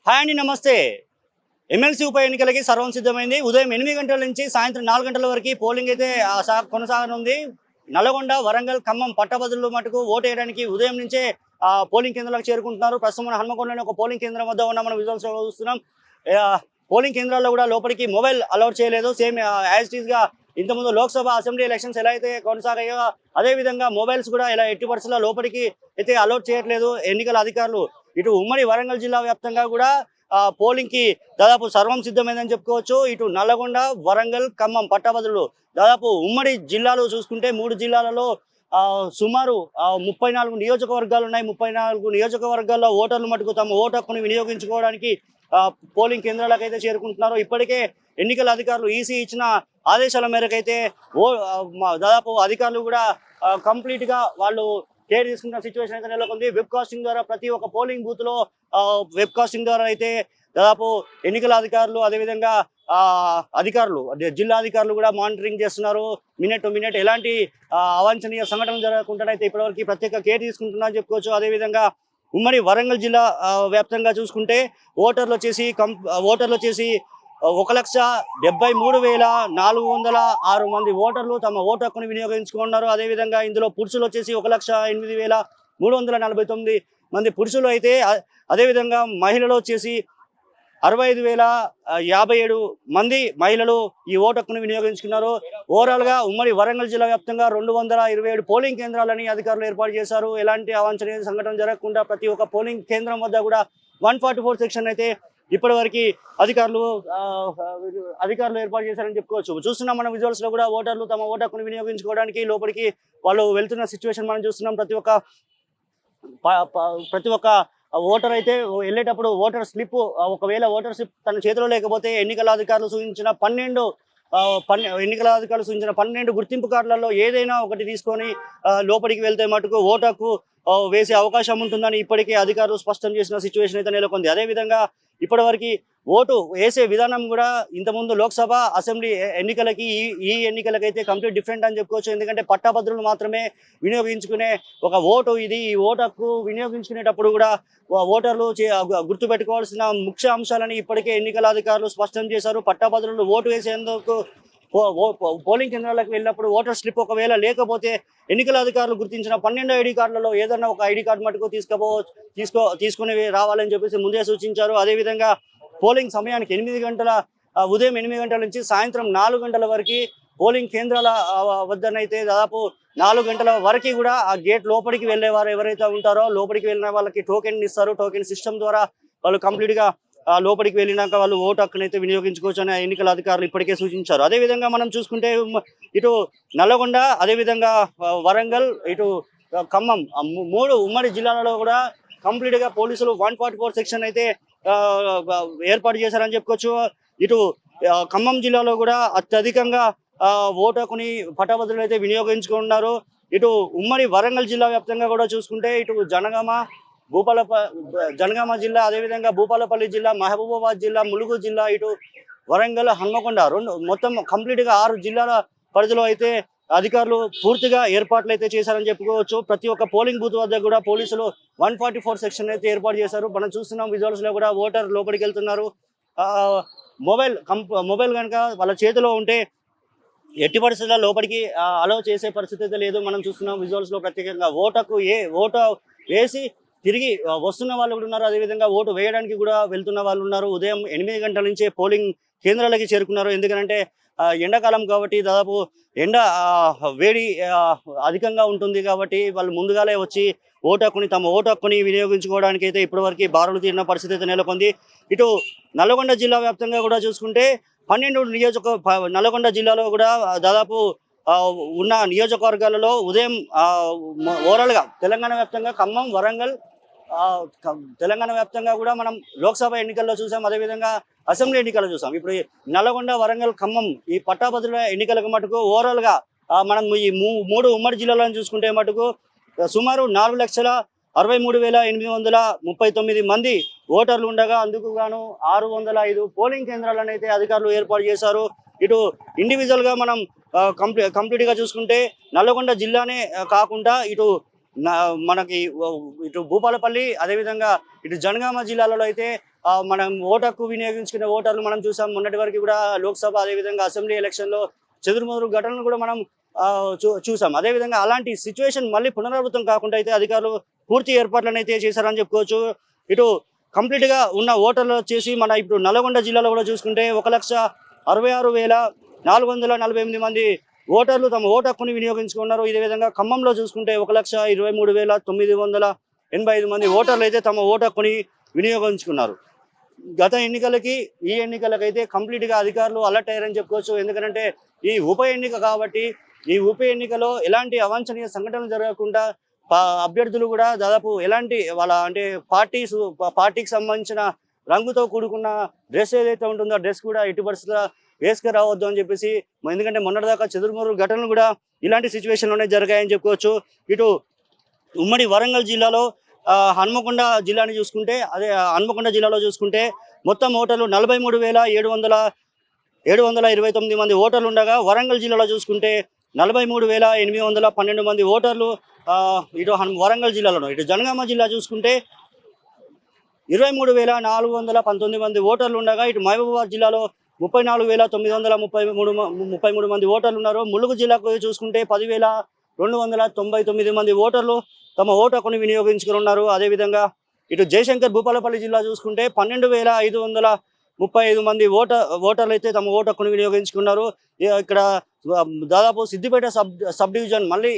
Hi అండి, నమస్తే. MLC ఉప ఎన్నికలకి సర్వం సిద్ధమైంది. ఉదయం 8 గంటల నుంచి సాయంత్రం 4 గంటల వరకు పోలింగ్ అయితే కొనసాగనుంది. నల్గొండ, వరంగల్, ఖమ్మం పట్టభద్రులు మటుకు ఓటేయడానికి ఉదయం నుంచే పోలింగ్ కేంద్రాలకు చేరుకుంటున్నారు. ప్రస్తుతం మన హన్మకొండలోని ఒక పోలింగ్ కేంద్రం వద్ద ఉన్న మనం విజువల్స్ చూస్తున్నాం. పోలింగ్ కేంద్రాల్లో కూడా లోపలికి మొబైల్ అలౌట్ చేయలేదు. సేమ్ యాజ్ ఇట్ ఈస్ గా ఇంతకుముందు లోక్సభ, అసెంబ్లీ ఎలక్షన్స్ ఎలా అయితే కొనసాగాయో అదే విధంగా మొబైల్స్ కూడా ఇలా ఎట్టి పరిస్థితుల్లో లోపలికి అయితే అలౌట్ చేయట్లేదు ఎన్నికల అధికారులు. ఇటు ఉమ్మడి వరంగల్ జిల్లా వ్యాప్తంగా కూడా పోలింగ్ కి దాదాపు సర్వం సిద్ధమైందని చెప్పుకోవచ్చు. ఇటు నల్లగొండ, వరంగల్, ఖమ్మం పట్టభద్రులు దాదాపు ఉమ్మడి జిల్లాలు చూసుకుంటే 3 జిల్లాలలో సుమారు 34 నియోజకవర్గాలు ఉన్నాయి. 34 నియోజకవర్గాల్లో ఓటర్లు మటుకు తమ ఓటు హక్కును వినియోగించుకోవడానికి పోలింగ్ కేంద్రాలకు అయితే చేరుకుంటున్నారు. ఇప్పటికే ఎన్నికల అధికారులు ఈసీ ఇచ్చిన ఆదేశాల మేరకు అయితే దాదాపు అధికారులు కూడా కంప్లీట్ గా వాళ్ళు కేర్ తీసుకున్న సిచ్యువేషన్ అయితే నెలకొంది. వెబ్ కాస్టింగ్ ద్వారా ప్రతి ఒక్క పోలింగ్ బూత్ లో వెబ్ కాస్టింగ్ ద్వారా అయితే దాదాపు ఎన్నికల అధికారులు అదేవిధంగా అధికారులు జిల్లా అధికారులు కూడా మానిటరింగ్ చేస్తున్నారు. మినిట్ టు మినిట్ ఎలాంటి అవాంఛనీయ సంఘటనలు జరగకుండా అయితే ఇప్పటివరకు ప్రత్యేక కేర్ తీసుకుంటున్నారని చెప్పుకోవచ్చు. అదేవిధంగా ఉమ్మడి వరంగల్ జిల్లా వ్యాప్తంగా చూసుకుంటే ఓటర్లు వచ్చేసి 1,73,406 మంది ఓటర్లు తమ ఓటు హక్కును వినియోగించుకున్నారు. అదేవిధంగా ఇందులో పురుషులు వచ్చేసి 1,08,349 మంది పురుషులు అయితే అదేవిధంగా మహిళలు వచ్చేసి 65,057 మంది మహిళలు ఈ ఓటు హక్కును వినియోగించుకున్నారు. ఓవరాల్ గా ఉమ్మడి వరంగల్ జిల్లా వ్యాప్తంగా 227 పోలింగ్ కేంద్రాలని అధికారులు ఏర్పాటు చేశారు. ఎలాంటి అవాంఛనీయ సంఘటన జరగకుండా ప్రతి ఒక్క పోలింగ్ కేంద్రం వద్ద కూడా 144 సెక్షన్ అయితే ఇప్పటివరకు అధికారులు ఏర్పాటు చేశారని చెప్పుకోవచ్చు. చూస్తున్నాం మన విజువల్స్ లో కూడా ఓటర్లు తమ ఓటు హక్కును వినియోగించుకోవడానికి లోపలికి వాళ్ళు వెళ్తున్న సిచ్యువేషన్ మనం చూస్తున్నాం. ప్రతి ఒక్క ఓటర్ అయితే వెళ్ళేటప్పుడు ఓటర్ స్లిప్, ఒకవేళ ఓటర్ స్లిప్ తన చేతిలో లేకపోతే ఎన్నికల అధికారులు సూచించిన 12 గుర్తింపు కార్డులలో ఏదైనా ఒకటి తీసుకొని లోపలికి వెళ్తే మటుకు ఓటు హక్కు వేసే అవకాశం ఉంటుందని ఇప్పటికే అధికారులు స్పష్టం చేసిన సిచ్యువేషన్ అయితే నెలకొంది. అదేవిధంగా ఇప్పటివరకు ఓటు వేసే విధానం కూడా ఇంతకుముందు లోక్సభ, అసెంబ్లీ ఎన్నికలకి ఈ ఎన్నికలకైతే కంప్లీట్ డిఫరెంట్ అని చెప్పుకోవచ్చు. ఎందుకంటే పట్టభద్రులు మాత్రమే వినియోగించుకునే ఒక ఓటు ఇది. ఈ ఓటు హక్కు వినియోగించుకునేటప్పుడు కూడా ఓటర్లు గుర్తుపెట్టుకోవాల్సిన ముఖ్య అంశాలని ఇప్పటికే ఎన్నికల అధికారులు స్పష్టం చేశారు. పట్టభద్రులు ఓటు వేసేందుకు పోలింగ్ కేంద్రాలకు వెళ్ళినప్పుడు ఓటర్ స్లిప్ ఒకవేళ లేకపోతే ఎన్నికల అధికారులు గుర్తించిన 12 ఐడి కార్డులలో ఏదన్నా ఒక ఐడి కార్డు మటుకు తీసుకుని రావాలని చెప్పేసి ముందే సూచించారు. అదేవిధంగా పోలింగ్ సమయానికి ఉదయం 8 గంటల నుంచి సాయంత్రం 4 గంటల వరకు పోలింగ్ కేంద్రాల వద్దనైతే దాదాపు 4 గంటల వరకు కూడా ఆ గేట్ లోపలికి వెళ్ళేవారు ఎవరైతే ఉంటారో లోపలికి వెళ్ళిన వాళ్ళకి టోకెన్ ఇస్తారు. టోకెన్ సిస్టమ్ ద్వారా వాళ్ళు కంప్లీట్ గా లోపలికి వెళ్ళినాక వాళ్ళు ఓటు హక్కునైతే వినియోగించుకోవచ్చు అని ఎన్నికల అధికారులు ఇప్పటికే సూచించారు. అదేవిధంగా మనం చూసుకుంటే ఇటు నల్లగొండ, అదేవిధంగా వరంగల్, ఇటు ఖమ్మం 3 ఉమ్మడి జిల్లాలలో కూడా కంప్లీట్ గా పోలీసులు 144 సెక్షన్ అయితే ఏర్పాటు చేశారని చెప్పుకోవచ్చు. ఇటు ఖమ్మం జిల్లాలో కూడా అత్యధికంగా ఓటు హక్కుని పట్టభద్రులు అయితే వినియోగించుకున్నారు. ఇటు ఉమ్మడి వరంగల్ జిల్లా వ్యాప్తంగా కూడా చూసుకుంటే ఇటు జనగామ జిల్లా, అదేవిధంగా భూపాలపల్లి జిల్లా, మహబూబాబాద్ జిల్లా, ములుగు జిల్లా, ఇటు వరంగల్, హన్మకొండ మొత్తం కంప్లీట్ గా 6 జిల్లాల పరిధిలో అయితే అధికారులు పూర్తిగా ఏర్పాట్లు అయితే చేశారని చెప్పుకోవచ్చు. ప్రతి ఒక్క పోలింగ్ బూత్ వద్ద కూడా పోలీసులు 144 సెక్షన్ అయితే ఏర్పాటు చేశారు. మనం చూస్తున్నాం విజువల్స్ లో కూడా ఓటర్ లోపలికి వెళ్తున్నారు. మొబైల్ కనుక వాళ్ళ చేతిలో ఉంటే ఎట్టి పరిస్థితుల్లో లోపలికి అలౌ చేసే పరిస్థితి అయితే లేదు. మనం చూస్తున్నాం విజువల్స్ లో ప్రత్యేకంగా ఓటు వేసి తిరిగి వస్తున్న వాళ్ళు కూడా ఉన్నారు. అదేవిధంగా ఓటు వేయడానికి కూడా వెళ్తున్న వాళ్ళు ఉన్నారు. ఉదయం 8 గంటల నుంచే పోలింగ్ కేంద్రాలకి చేరుకున్నారు. ఎందుకంటే ఎండాకాలం కాబట్టి దాదాపు వేడి అధికంగా ఉంటుంది కాబట్టి వాళ్ళు ముందుగానే వచ్చి తమ ఓటు హక్కుని వినియోగించుకోవడానికి అయితే ఇప్పటివరకు బారులు తీరిన పరిస్థితి అయితే నెలకొంది. ఇటు నల్గొండ జిల్లా వ్యాప్తంగా కూడా చూసుకుంటే 12 నల్గొండ జిల్లాలో కూడా దాదాపు ఉన్న నియోజకవర్గాలలో ఉదయం ఓవరాల్ గా తెలంగాణ వ్యాప్తంగా ఖమ్మం, వరంగల్, తెలంగాణ వ్యాప్తంగా కూడా మనం లోక్సభ ఎన్నికల్లో చూసాం. అదేవిధంగా అసెంబ్లీ ఎన్నికల్లో చూసాం. ఇప్పుడు నల్గొండ, వరంగల్, ఖమ్మం ఈ పట్టాభద్రుల ఎన్నికలకు మటుకు ఓవరాల్ గా మనం ఈ 3 ఉమ్మడి జిల్లాలను చూసుకుంటే మటుకు సుమారు 4,63,839 మంది ఓటర్లు ఉండగా అందుకు గాను 605 పోలింగ్ కేంద్రాలను అయితే అధికారులు ఏర్పాటు చేశారు. ఇటు ఇండివిజువల్ గా మనం కంప్లీట్ గా చూసుకుంటే నల్లగొండ జిల్లానే కాకుండా మనకి ఇటు భూపాలపల్లి, అదేవిధంగా ఇటు జనగామ జిల్లాలలో అయితే మనం ఓటు హక్కు వినియోగించుకునే ఓటర్లు మనం చూసాం. మొన్నటి వరకు కూడా లోక్సభ అదేవిధంగా అసెంబ్లీ ఎలక్షన్లో చెదురుమదురు ఘటనలు కూడా మనం చూసాం. అదేవిధంగా అలాంటి సిచ్యువేషన్ మళ్ళీ పునరావృతం కాకుండా అయితే అధికారులు పూర్తి ఏర్పాట్లను అయితే చేశారని చెప్పుకోవచ్చు. ఇటు కంప్లీట్గా ఉన్న ఓటర్లు వచ్చేసి మన ఇప్పుడు నల్గొండ జిల్లాలో కూడా చూసుకుంటే 1,66,448 మంది ఓటర్లు తమ ఓటు హక్కుని వినియోగించుకున్నారు. ఇదే విధంగా ఖమ్మంలో చూసుకుంటే 1,23,985 మంది ఓటర్లు అయితే తమ ఓటు హక్కుని వినియోగించుకున్నారు. గత ఎన్నికలకి ఈ ఎన్నికలకైతే కంప్లీట్గా అధికారులు అలర్ట్ అయ్యారని చెప్పుకోవచ్చు. ఎందుకంటే ఈ ఉప ఎన్నిక కాబట్టి ఈ ఉప ఎన్నికలో ఎలాంటి అవాంఛనీయ సంఘటనలు జరగకుండా అభ్యర్థులు కూడా దాదాపు ఎలాంటి వాళ్ళ అంటే పార్టీకి సంబంధించిన రంగుతో కూడుకున్న డ్రెస్ ఏదైతే ఉంటుందో ఆ డ్రెస్ కూడా ఎట్టి పరిస్థితుల్లో వేసుకురావద్దు అని చెప్పేసి, ఎందుకంటే మొన్నటిదాకా చెదురుమదురు ఘటనలు కూడా ఇలాంటి సిచ్యువేషన్లోనే జరిగాయని చెప్పుకోవచ్చు. ఇటు ఉమ్మడి వరంగల్ జిల్లాలో హన్మకొండ జిల్లాని చూసుకుంటే హన్మకొండ జిల్లాలో చూసుకుంటే మొత్తం ఓటర్లు 43,729 మంది ఓటర్లు ఉండగా వరంగల్ జిల్లాలో చూసుకుంటే 43,812 మంది ఓటర్లు ఇటు వరంగల్ జిల్లాలో. ఇటు జనగామ జిల్లా చూసుకుంటే 23,419 మంది ఓటర్లు ఉండగా ఇటు మహబూబాబాద్ జిల్లాలో 34,933 మంది ఓటర్లు ఉన్నారు. ములుగు జిల్లాకు చూసుకుంటే 10,299 మంది ఓటర్లు తమ ఓటు హక్కుని వినియోగించుకుని ఉన్నారు. అదేవిధంగా ఇటు జయశంకర్ భూపాలపల్లి జిల్లా చూసుకుంటే 12,535 మంది ఓటర్లు అయితే తమ ఓటు హక్కుని వినియోగించుకున్నారు. ఇక్కడ దాదాపు సిద్దిపేట సబ్ డివిజన్ మళ్ళీ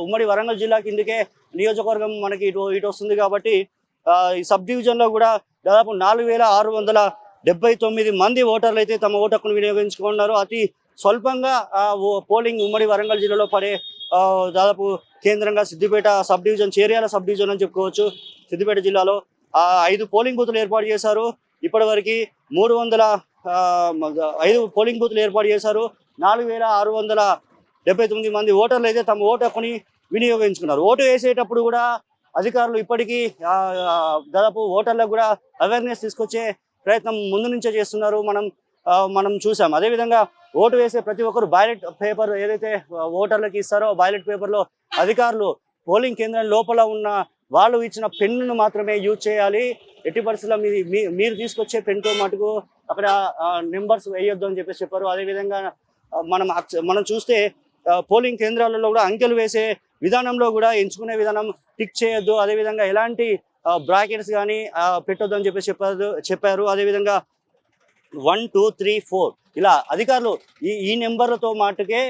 ఉమ్మడి వరంగల్ జిల్లా కిందకే నియోజకవర్గం మనకి ఇటు వస్తుంది కాబట్టి ఈ సబ్ డివిజన్లో కూడా దాదాపు 4,679 మంది ఓటర్లు అయితే తమ ఓటు హక్కును వినియోగించుకున్నారు. అతి స్వల్పంగా పోలింగ్ ఉమ్మడి వరంగల్ జిల్లాలో పడే దాదాపు కేంద్రంగా Siddipet subdivision, Cheriyal subdivision అని చెప్పుకోవచ్చు. సిద్దిపేట జిల్లాలో 5 పోలింగ్ బూతులు ఏర్పాటు చేశారు. ఇప్పటివరకు 305 పోలింగ్ బూతులు ఏర్పాటు చేశారు. 4,679 మంది ఓటర్లు అయితే తమ ఓటు హక్కుని వినియోగించుకున్నారు. ఓటు వేసేటప్పుడు కూడా అధికారులు ఇప్పటికీ దాదాపు ఓటర్లకు కూడా అవేర్నెస్ తీసుకొచ్చే ప్రయత్నం ముందు నుంచే చేస్తున్నారు. మనం చూసాం. అదేవిధంగా ఓటు వేసే ప్రతి ఒక్కరు బ్యాలెట్ పేపర్ ఏదైతే ఓటర్లకు ఇస్తారో బ్యాలెట్ పేపర్లో అధికారులు పోలింగ్ కేంద్రం లోపల ఉన్న వాళ్ళు ఇచ్చిన పెన్నును మాత్రమే యూజ్ చేయాలి. ఎట్టి పరిస్థితుల్లో మీరు తీసుకొచ్చే పెన్తో మటుకు అక్కడ నెంబర్స్ వేయొద్దు అని చెప్పేసి చెప్పారు. అదేవిధంగా మనం చూస్తే పోలింగ్ కేంద్రాలలో కూడా అంకెలు వేసే విధానంలో కూడా ఎంచుకునే విధానం టిక్ చేయొద్దు. అదేవిధంగా ఎలాంటి బ్రాకెట్స్ కానీ పెట్టొద్దు అని చెప్పేసి చెప్పారు. అదేవిధంగా 1, 2, 3, 4 ఇలా అధికారులు ఈ నెంబర్లతో మటుకే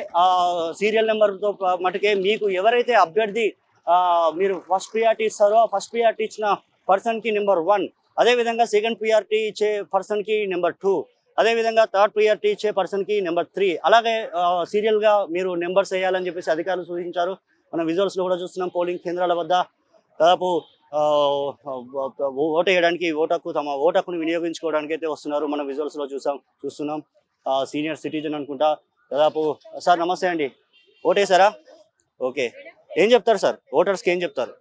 సీరియల్ నెంబర్తో మటుకే మీకు ఎవరైతే అభ్యర్థి మీరు ఫస్ట్ ప్రియారిటీ ఇస్తారో ఆ ఫస్ట్ ప్రియారిటీ ఇచ్చిన పర్సన్కి నెంబర్ 1, అదేవిధంగా సెకండ్ ప్రియారిటీ ఇచ్చే పర్సన్కి నెంబర్ 2, అదేవిధంగా థర్డ్ ప్రియారిటీ ఇచ్చే పర్సన్కి నెంబర్ 3 అలాగే సీరియల్గా మీరు నెంబర్స్ వేయాలని చెప్పేసి అధికారులు సూచించారు. మనం విజువల్స్లో కూడా చూస్తున్నాం. పోలింగ్ కేంద్రాల వద్ద దాదాపు ఓటు వేయడానికి తమ ఓటు హక్కును వినియోగించుకోవడానికి అయితే వస్తున్నారు. మనం విజువల్స్లో చూస్తున్నాం. సీనియర్ సిటిజన్ అనుకుంటా దాదాపు. సార్ నమస్తే అండి, ఓటేసారా? ఓకే, ఏం చెప్తారు సార్ ఓటర్స్కి? ఏం చెప్తారు?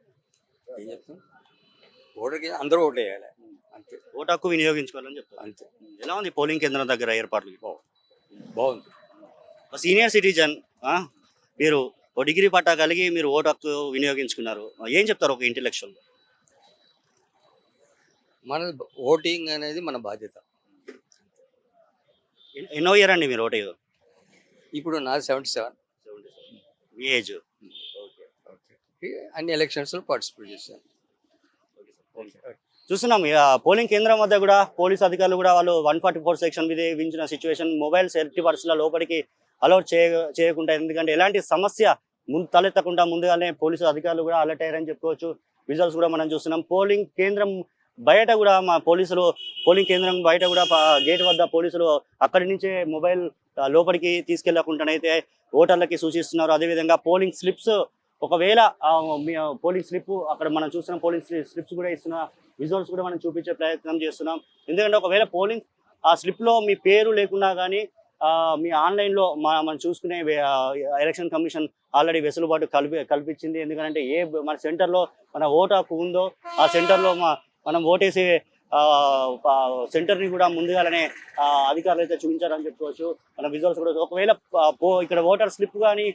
ఓటర్కి అందరూ ఓటు వేయాలి అంతే. ఓటు హక్కు వినియోగించుకోవాలని చెప్తారు అంతే. ఎలా ఉంది పోలింగ్ కేంద్రం దగ్గర ఏర్పాట్లు? బాగుంది. సీనియర్ సిటిజన్ మీరు ఓ డిగ్రీ పట్టా కలిగి మీరు ఓటు హక్కు వినియోగించుకున్నారు. ఏం చెప్తారు ఒక ఇంటెలెక్చువల్? మన ఓటింగ్ అనేది మన బాధ్యత. ఎన్నో ఇయర్ అండి మీరు ఓటు? ఇప్పుడు నాది 77. మీ ఏజ్? అన్ని ఎలక్షన్స్లో పార్టిసిపేట్ చేశాను. చూస్తున్నాం పోలింగ్ కేంద్రం వద్ద కూడా పోలీస్ అధికారులు కూడా వాళ్ళు 144 సెక్షన్ విధించిన సిచ్యువేషన్. మొబైల్స్ ఎట్టి పరిస్థితుల్లో లోపలికి అలౌట్ చేయకుండా, ఎందుకంటే ఎలాంటి సమస్య తలెత్తకుండా ముందుగానే పోలీసు అధికారులు కూడా అలర్ట్ అయ్యారని చెప్పుకోవచ్చు. విజువల్స్ కూడా మనం చూస్తున్నాం. పోలింగ్ కేంద్రం బయట కూడా పోలింగ్ కేంద్రం బయట కూడా గేట్ వద్ద పోలీసులు అక్కడి నుంచే మొబైల్ లోపలికి తీసుకెళ్లకుండానైతే ఓటర్లకి సూచిస్తున్నారు. అదేవిధంగా పోలింగ్ స్లిప్స్ ఒకవేళ పోలింగ్ స్లిప్ అక్కడ మనం చూస్తున్నాం. పోలింగ్ స్లిప్స్ కూడా ఇస్తున్న విజువల్స్ కూడా మనం చూపించే ప్రయత్నం చేస్తున్నాం. ఎందుకంటే ఒకవేళ పోలింగ్ ఆ స్లిప్లో మీ పేరు లేకున్నా కానీ మీ ఆన్లైన్లో మనం చూసుకునే ఎలక్షన్ కమిషన్ ఆల్రెడీ వెసులుబాటు కల్పించింది. ఎందుకంటే మన సెంటర్లో మన ఓటు హక్కు ఉందో ఆ సెంటర్లో మనం ఓటేసే సెంటర్ని కూడా ముందుగానే అధికారులు అయితే చూపించారని చెప్పుకోవచ్చు. మన విజువల్స్ కూడా ఒకవేళ ఇక్కడ ఓటర్ స్లిప్ కానీ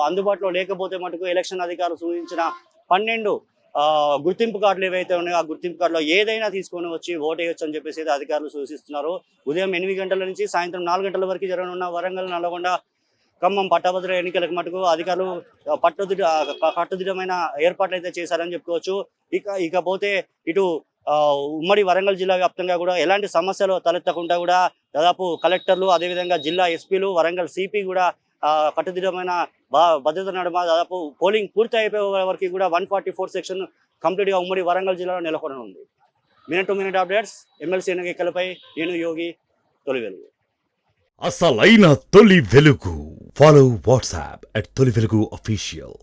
అందుబాటులో లేకపోతే మటుకు ఎలక్షన్ అధికారులు సూచించిన 12 గుర్తింపు కార్డులు ఏవైతే ఉన్నాయో ఆ గుర్తింపు కార్డులో ఏదైనా తీసుకొని వచ్చి ఓటేయొచ్చు అని చెప్పేసి అయితే అధికారులు సూచిస్తున్నారు. ఉదయం 8 గంటల నుంచి సాయంత్రం 4 గంటల వరకు జరగనున్న వరంగల్, నల్లగొండ, ఖమ్మం పట్టభద్ర ఎన్నికలకు మటుకు అధికారులు కట్టుదిట్టమైన ఏర్పాట్లు అయితే చేశారని చెప్పుకోవచ్చు. ఇకపోతే ఇటు ఉమ్మడి వరంగల్ జిల్లా వ్యాప్తంగా కూడా ఎలాంటి సమస్యలు తలెత్తకుండా కూడా దాదాపు కలెక్టర్లు, అదేవిధంగా జిల్లా ఎస్పీలు, వరంగల్ సిపి కూడా కట్టుదిట్టమైన భద్రత నడుమ దాదాపు పోలింగ్ పూర్తి అయిపోయే వరకు కూడా 144 సెక్షన్ కంప్లీట్గా ఉమ్మడి వరంగల్ జిల్లాలో నెలకొననుంది. Minute to minute updates. MLC ఎన్నికలపై నేను యోగి, తొలి వెలుగు. అసలైన తొలి వెలుగు. ఫాలో వాట్సాప్ @తొలి వెలుగు official.